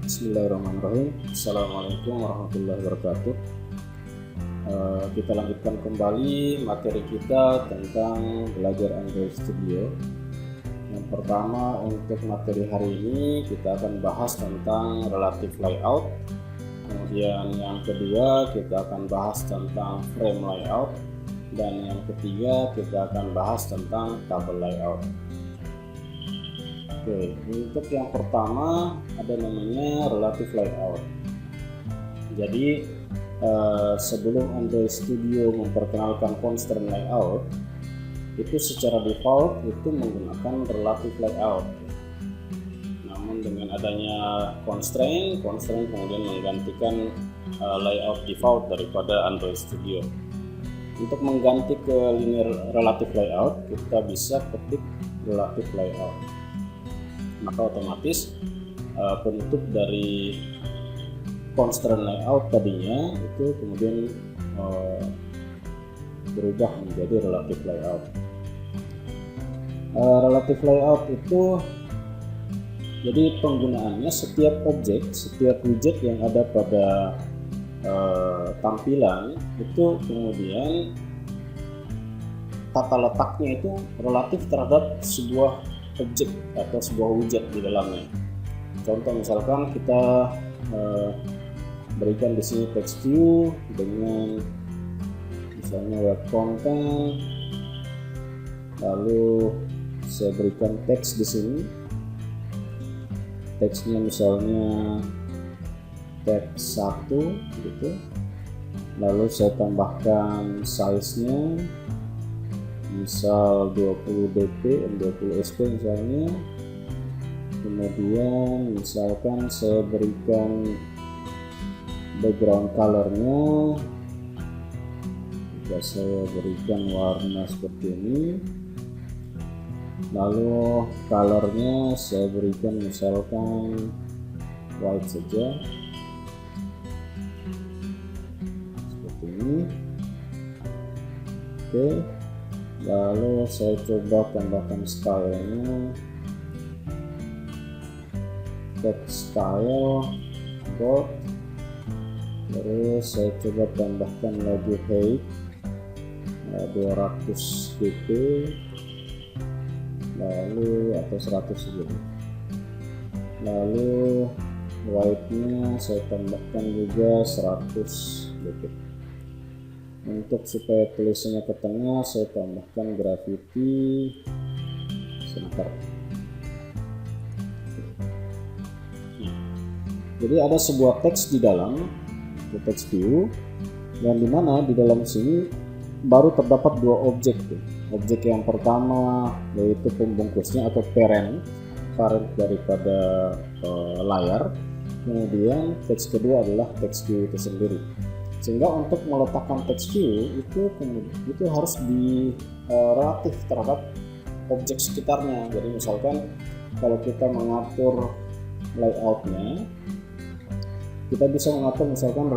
Bismillahirrahmanirrahim. Assalamualaikum warahmatullahi wabarakatuh. Kita lanjutkan kembali materi kita tentang belajar Android Studio. Yang pertama, untuk materi hari ini kita akan bahas tentang relative layout. Kemudian yang kedua kita akan bahas tentang frame layout, dan yang ketiga kita akan bahas tentang table layout. Oke, untuk yang pertama ada namanya relative layout. Jadi sebelum Android Studio memperkenalkan constraint layout, itu secara default itu menggunakan relative layout. Namun dengan adanya constraint kemudian menggantikan layout default daripada Android Studio. Untuk mengganti ke linear relative layout, kita bisa ketik relative layout. Maka otomatis penutup dari constraint layout tadinya itu kemudian berubah menjadi relative layout. Relative layout itu jadi penggunaannya setiap objek, setiap widget yang ada pada tampilan itu kemudian tata letaknya itu relatif terhadap sebuah objek atau sebuah widget di dalamnya. Contoh misalkan kita berikan di sini text view dengan misalnya web content, lalu saya berikan teks di sini. Teksnya misalnya teks 1 gitu. Lalu saya tambahkan size-nya misal 20 dp, 20 sp misalnya. Kemudian misalkan saya berikan background colornya, jika saya berikan warna seperti ini, lalu colornya saya berikan misalkan white saja seperti ini. Oke, lalu saya coba tambahkan stylenya, text style bold, terus saya coba tambahkan lagi height 200 dp, lalu atau 100 gitu. Lalu white nya saya tambahkan juga 100 dp. Untuk supaya tulisannya ke tengah saya tambahkan graffiti center. Jadi ada sebuah teks di dalam text view, yang dimana di dalam sini baru terdapat dua objek. Objek yang pertama yaitu pembungkusnya atau parent daripada layar. Kemudian teks kedua adalah text view itu sendiri. Sehingga untuk meletakkan text view itu harus di relatif terhadap objek sekitarnya. Jadi misalkan kalau kita mengatur layoutnya, kita bisa mengatur misalkan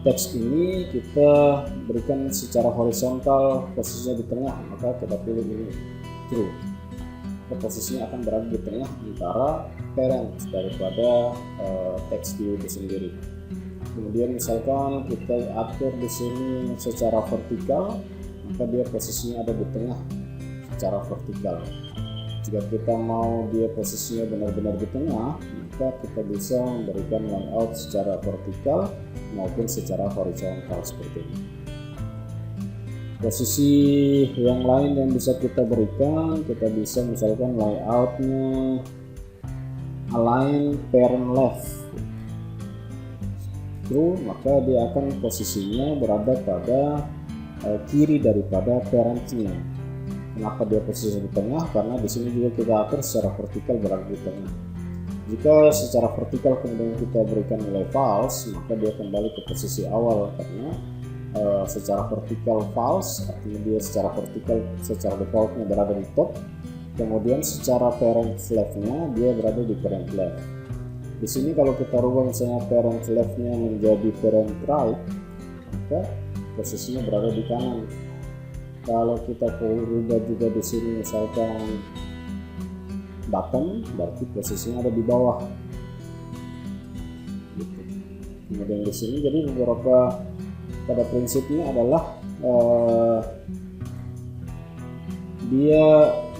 teks ini kita berikan secara horizontal, posisinya di tengah, maka kita pilih ini true. Posisinya akan berada di tengah antara parent daripada text view itu sendiri. Kemudian misalkan kita atur di sini secara vertikal, maka dia posisinya ada di tengah secara vertikal. Jika kita mau dia posisinya benar-benar di tengah, maka kita bisa memberikan layout secara vertikal maupun secara horizontal seperti ini. Posisi yang lain yang bisa kita berikan, kita bisa misalkan layoutnya align parent left true, maka dia akan posisinya berada pada kiri daripada parentnya. Kenapa dia posisi di tengah? Karena di sini juga kita atur secara vertikal berada di tengah. Jika secara vertikal kemudian kita berikan nilai false, maka dia kembali ke posisi awal, karena secara vertikal false artinya dia secara vertikal secara defaultnya berada di top. Kemudian secara parent leftnya dia berada di parent left. Di sini kalau kita rubah misalnya parent left-nya menjadi parent right, maka posisinya berada di kanan. Kalau kita rubah juga di sini misalkan bottom, berarti posisinya ada di bawah. Gitu. Kemudian di sini jadi beberapa pada prinsipnya adalah dia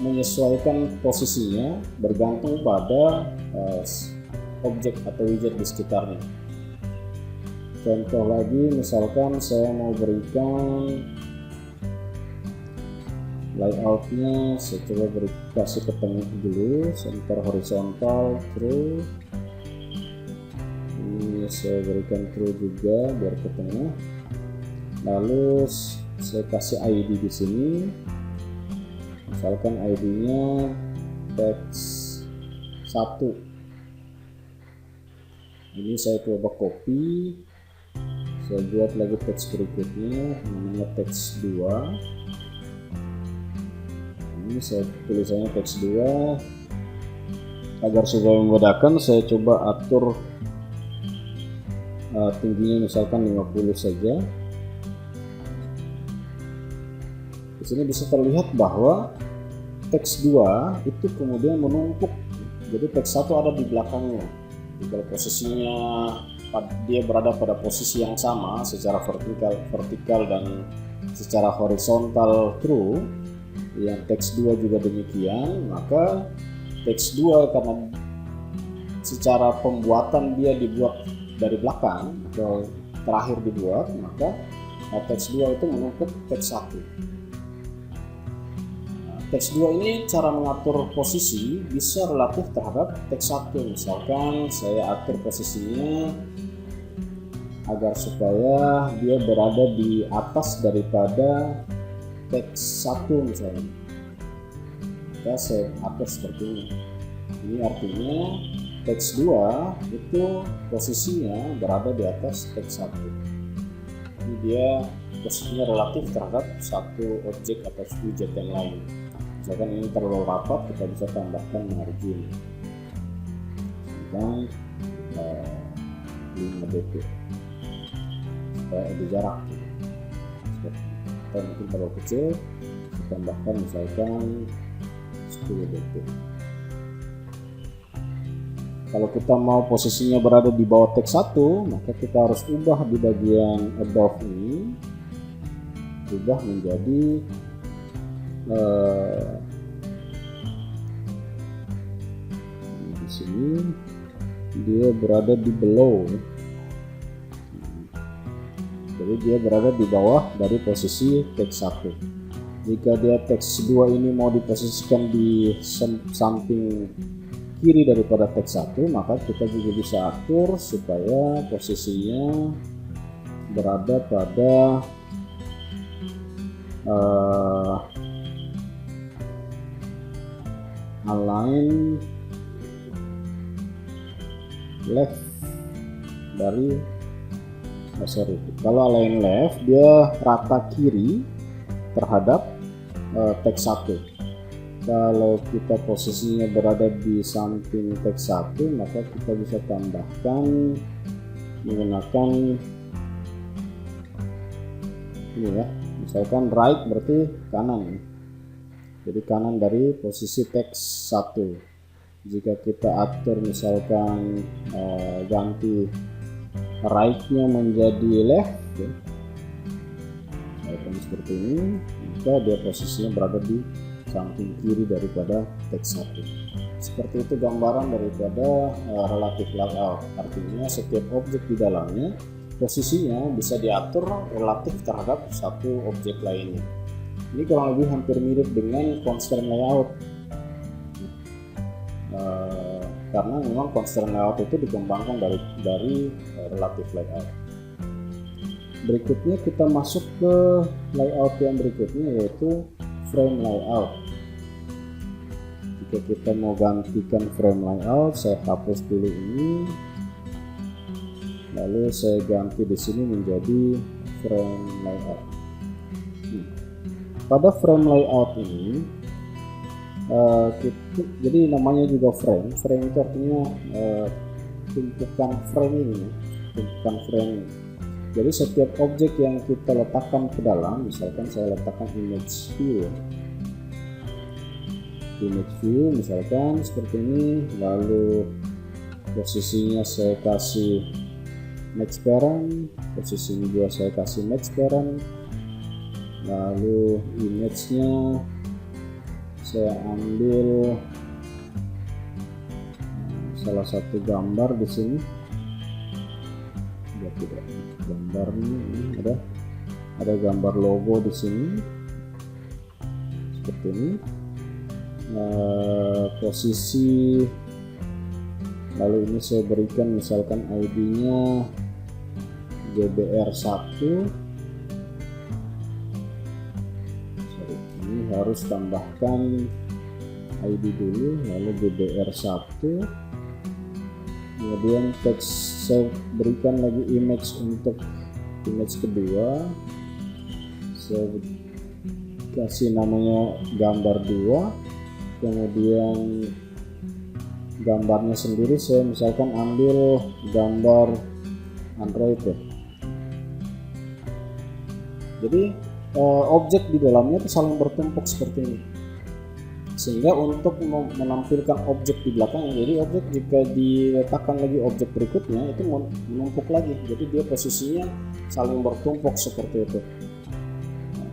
menyesuaikan posisinya bergantung pada objek atau widget di sekitarnya. Contoh lagi, misalkan saya mau berikan layoutnya, saya coba kasih ke tengah dulu, center horizontal true. Ini saya berikan true juga biar ke tengah. Lalu saya kasih ID di sini. Misalkan ID-nya teks 1. Ini saya coba copy, saya buat lagi teks berikutnya namanya teks 2. Ini saya tulisannya teks 2. Agar supaya memudahkan, saya coba atur tingginya misalkan 50 saja. Di sini bisa terlihat bahwa teks 2 itu kemudian menumpuk, jadi teks 1 ada di belakangnya. Jadi kalau posisinya dia berada pada posisi yang sama secara vertikal dan secara horizontal true, yang teks 2 juga demikian, maka teks 2 karena secara pembuatan dia dibuat dari belakang atau terakhir dibuat, maka teks 2 itu menumpuk teks 1. Teks 2 ini cara mengatur posisi bisa relatif terhadap teks 1. Misalkan saya atur posisinya agar supaya dia berada di atas daripada teks 1 misalnya. Maka saya atur seperti ini. Ini artinya teks 2 itu posisinya berada di atas teks 1. Ini dia posisinya relatif terhadap satu objek atau widget yang lain. Misalkan ini terlalu rapat, kita bisa tambahkan margin dan 5 detik supaya ada jarak. Atau mungkin terlalu kecil, kita tambahkan misalkan 10 detik. Kalau kita mau posisinya berada di bawah teks 1, maka kita harus ubah di bagian above ini, ubah menjadi di sini dia berada di below, jadi dia berada di bawah dari posisi teks 1. Jika dia teks 2 ini mau diposisikan di samping kiri daripada teks 1, maka kita juga bisa atur supaya posisinya berada pada align left dari kalau align left dia rata kiri terhadap teks 1. Kalau kita posisinya berada di samping teks 1, maka kita bisa tambahkan menggunakan ini ya, misalkan right berarti kanan, jadi kanan dari posisi teks 1. Jika kita atur misalkan ganti right-nya menjadi left ya, seperti ini, maka dia posisinya berada di samping kiri daripada teks 1. Seperti itu gambaran daripada relative layout. Artinya setiap objek di dalamnya posisinya bisa diatur relatif terhadap satu objek lainnya. Ini kurang lebih hampir mirip dengan constraint layout, karena memang constraint layout itu dikembangkan dari relative layout. Berikutnya kita masuk ke layout yang berikutnya, yaitu frame layout. Jika kita mau gantikan frame layout, saya hapus dulu ini, lalu saya ganti di sini menjadi frame layout. Pada frame layout ini jadi namanya juga frame itu artinya tumpukan framing, tumpukan framing. Jadi setiap objek yang kita letakkan ke dalam, misalkan saya letakkan image view, image view misalkan seperti ini, lalu posisinya saya kasih match parent, posisinya juga saya kasih match parent, lalu image-nya saya ambil salah satu gambar di sini. Ya, tidak gambarnya ini ada gambar logo di sini seperti ini. Posisi, lalu ini saya berikan misalkan ID-nya GBR1. Ini harus tambahkan ID dulu, lalu GBR1. Kemudian teks saya berikan lagi image untuk image kedua, saya kasih namanya gambar 2. Kemudian gambarnya sendiri saya misalkan ambil gambar Android ya. Jadi objek di dalamnya itu saling bertumpuk seperti ini, sehingga untuk menampilkan objek di belakang, jadi objek jika diletakkan lagi objek berikutnya itu menumpuk lagi, jadi dia posisinya saling bertumpuk seperti itu. Nah,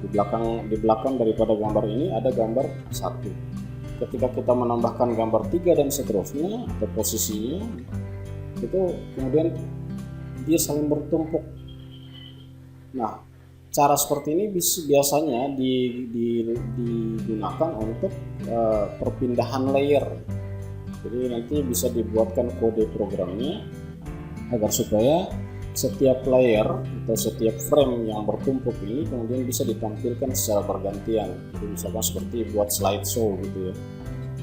di belakang daripada gambar ini ada gambar 1. Ketika kita menambahkan gambar 3 dan seterusnya atau posisinya itu kemudian dia saling bertumpuk. Nah, cara seperti ini biasanya digunakan untuk perpindahan layer. Jadi nanti bisa dibuatkan kode programnya agar supaya setiap layer atau setiap frame yang bertumpuk ini kemudian bisa ditampilkan secara bergantian. Jadi misalkan seperti buat slideshow gitu ya.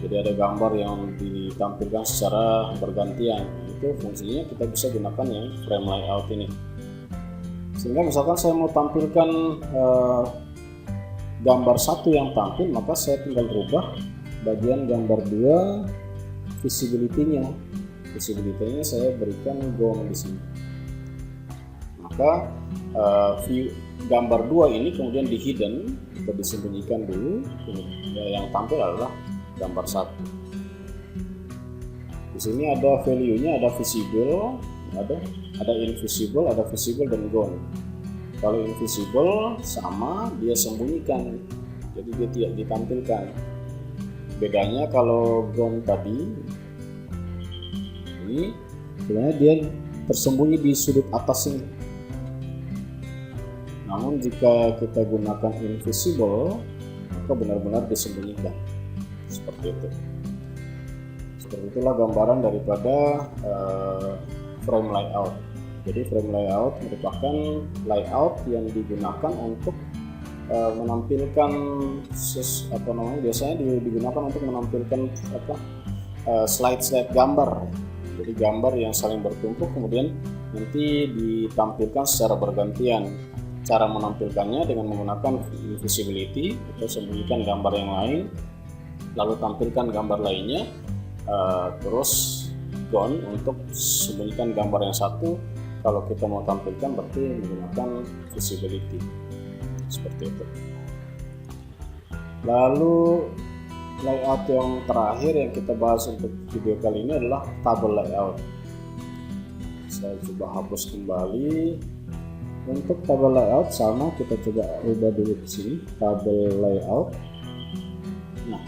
Jadi ada gambar yang ditampilkan secara bergantian. Itu fungsinya kita bisa gunakan yang frame layout ini. Sehingga misalkan saya mau tampilkan gambar 1 yang tampil, maka saya tinggal rubah bagian gambar 2 visibility-nya. Visibility-nya saya berikan gone di sini. Maka view gambar 2 ini kemudian di hidden atau disembunyikan dulu, yang tampil adalah gambar 1. Di sini ada value-nya, ada visible, ada invisible, ada visible dan gone. Kalau invisible sama dia sembunyikan, jadi dia tidak ditampilkan. Bedanya kalau gone tadi ini sebenarnya dia tersembunyi di sudut atas ini. Namun jika kita gunakan invisible, maka benar-benar disembunyikan. Seperti itu. Seperti itulah gambaran daripada frame layout. Jadi frame layout merupakan layout yang digunakan untuk menampilkan biasanya digunakan untuk menampilkan slide gambar. Jadi gambar yang saling bertumpuk kemudian nanti ditampilkan secara bergantian. Cara menampilkannya dengan menggunakan invisibility atau sembunyikan gambar yang lain, lalu tampilkan gambar lainnya, terus gone untuk sembunyikan gambar yang satu. Kalau kita mau tampilkan berarti menggunakan visibility seperti itu. Lalu layout yang terakhir yang kita bahas untuk video kali ini adalah table layout. Saya coba hapus kembali. Untuk table layout sama, kita coba ubah dulu di sini table layout. Nah,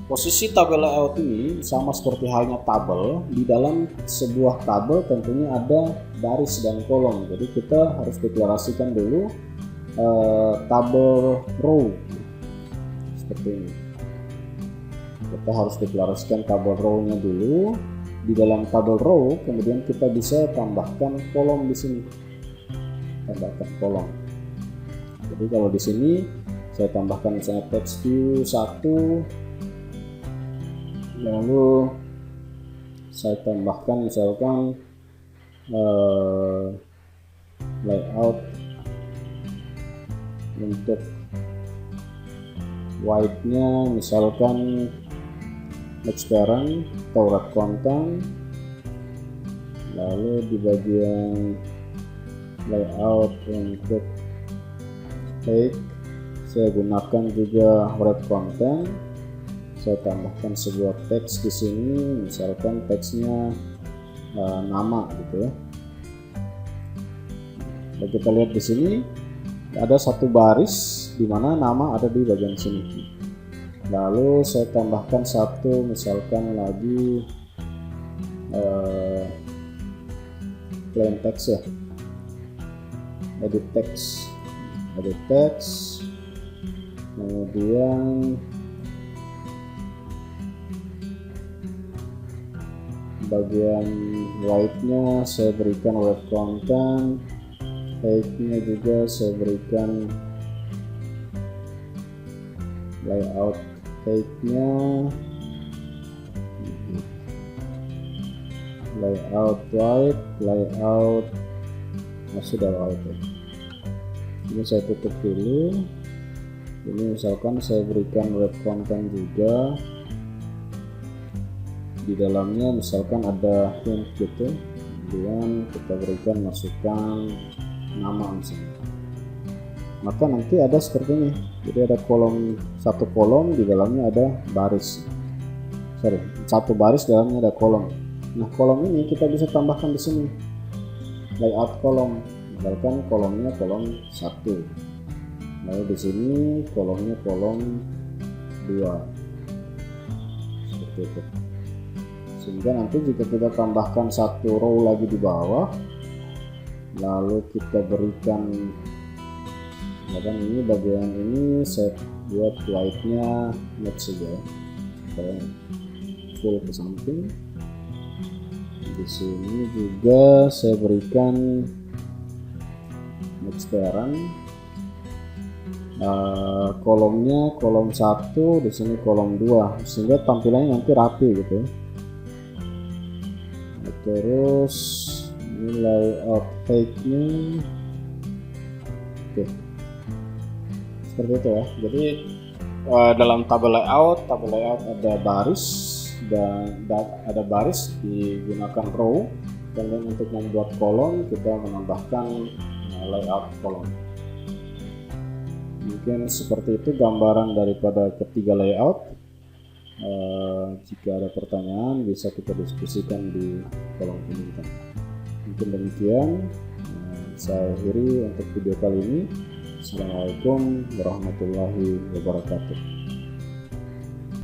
posisi tabel layout ini sama seperti halnya tabel. Di dalam sebuah tabel tentunya ada baris dan kolom. Jadi kita harus deklarasikan dulu tabel row seperti ini. Kita harus deklarasikan tabel row-nya dulu. Di dalam tabel row kemudian kita bisa tambahkan kolom di sini. Tambahkan kolom. Jadi kalau di sini saya tambahkan misalnya text view 1, lalu saya tambahkan misalkan layout untuk white-nya misalkan match parent atau red content, lalu di bagian layout untuk take saya gunakan juga red content, saya tambahkan sebuah teks di sini, misalkan teksnya nama gitu ya. Dan kita lihat di sini ada satu baris di mana nama ada di bagian sini. Lalu saya tambahkan satu, misalkan lagi plain text ya, edit text, kemudian bagian white-nya saya berikan web content, height-nya juga saya berikan layout height-nya, layout white, layout sudah white ya. Ini saya tutup dulu. Ini misalkan saya berikan web content juga, di dalamnya misalkan ada hint gitu, kemudian kita berikan masukan nama misalnya, maka nanti ada seperti ini. Jadi ada kolom, satu kolom di dalamnya ada baris, satu baris dalamnya ada kolom. Nah, kolom ini kita bisa tambahkan di sini layout kolom, misalkan kolomnya kolom 1, lalu di sini kolomnya kolom 2, seperti itu. Sehingga nanti jika kita tambahkan satu row lagi di bawah, lalu kita berikan, misalkan ini bagian ini saya buat white-nya match saja, supaya full ke samping. Di sini juga saya berikan match parent, kolomnya kolom 1, di sini kolom 2, sehingga tampilannya nanti rapi gitu. Terus ini layout height-nya, oke, seperti itu ya. Jadi dalam tabel layout ada baris dan ada baris digunakan row, dan untuk membuat kolom kita menambahkan layout kolom. Mungkin seperti itu gambaran daripada ketiga layout. Jika ada pertanyaan bisa kita diskusikan di kolom komentar. Mungkin demikian saya akhiri untuk video kali ini. Assalamualaikum warahmatullahi wabarakatuh.